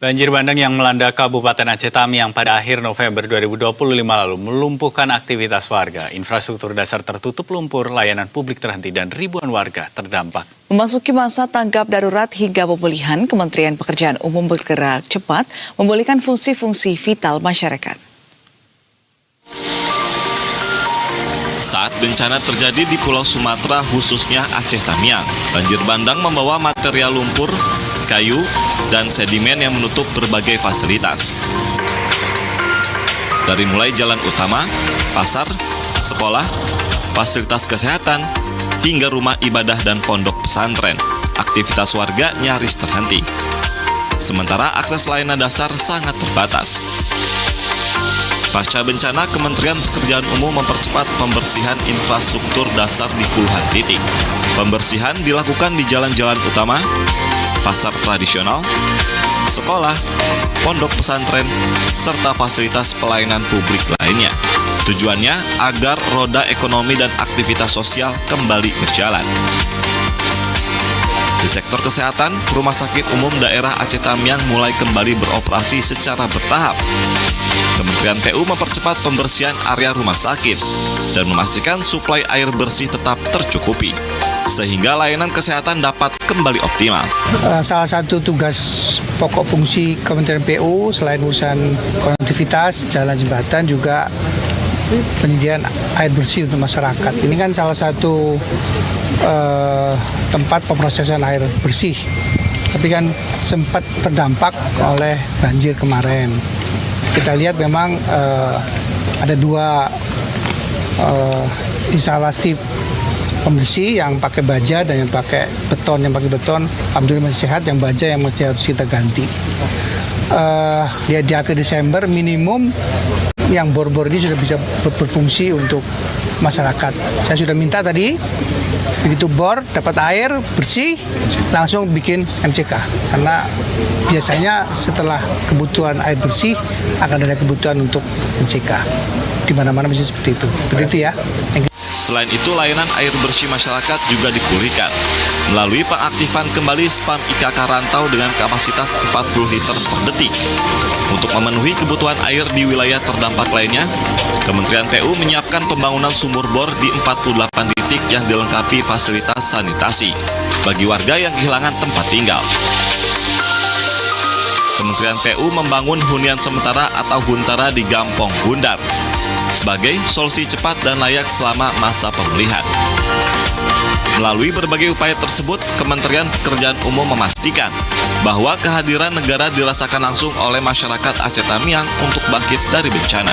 Banjir bandang yang melanda Kabupaten Aceh Tamiang pada akhir November 2025 lalu melumpuhkan aktivitas warga. Infrastruktur dasar tertutup lumpur, layanan publik terhenti dan ribuan warga terdampak. Memasuki masa tanggap darurat hingga pemulihan, Kementerian Pekerjaan Umum bergerak cepat memulihkan fungsi-fungsi vital masyarakat. Saat bencana terjadi di Pulau Sumatera, khususnya Aceh Tamiang, banjir bandang membawa material lumpur, kayu, dan sedimen yang menutup berbagai fasilitas. Dari mulai jalan utama, pasar, sekolah, fasilitas kesehatan, hingga rumah ibadah dan pondok pesantren, aktivitas warga nyaris terhenti. Sementara akses layanan dasar sangat terbatas. Pasca bencana, Kementerian Pekerjaan Umum mempercepat pembersihan infrastruktur dasar di puluhan titik. Pembersihan dilakukan di jalan-jalan utama, pasar tradisional, sekolah, pondok pesantren, serta fasilitas pelayanan publik lainnya. Tujuannya agar roda ekonomi dan aktivitas sosial kembali berjalan. Di sektor kesehatan, Rumah Sakit Umum Daerah Aceh Tamiang mulai kembali beroperasi secara bertahap. Kementerian PU mempercepat pembersihan area rumah sakit dan memastikan suplai air bersih tetap tercukupi, sehingga layanan kesehatan dapat kembali optimal. Salah satu tugas pokok fungsi Kementerian PU selain urusan konektivitas, jalan jembatan juga penyediaan air bersih untuk masyarakat. Ini kan salah satu tempat pemrosesan air bersih, tapi kan sempat terdampak oleh banjir kemarin. Kita lihat memang ada dua instalasi pembersih, yang pakai baja dan yang pakai beton. Yang pakai beton alhamdulillah masih sehat, yang baja yang masih harus kita ganti. Di akhir Desember minimum yang bor-bor ini sudah bisa berfungsi untuk masyarakat. Saya sudah minta tadi, begitu bor dapat air bersih langsung bikin MCK, karena biasanya setelah kebutuhan air bersih akan ada kebutuhan untuk MCK. Di mana-mana bisa seperti itu. Begitu ya. Selain itu, layanan air bersih masyarakat juga dipulihkan melalui pengaktifan kembali spam IKK rantau dengan kapasitas 40 liter per detik. Untuk memenuhi kebutuhan air di wilayah terdampak lainnya, Kementerian PU menyiapkan pembangunan sumur bor di 48 titik yang dilengkapi fasilitas sanitasi bagi warga yang kehilangan tempat tinggal. Kementerian PU membangun hunian sementara atau huntara di Gampong Gundar sebagai solusi cepat dan layak selama masa pemulihan. Melalui berbagai upaya tersebut, Kementerian Pekerjaan Umum memastikan bahwa kehadiran negara dirasakan langsung oleh masyarakat Aceh Tamiang untuk bangkit dari bencana.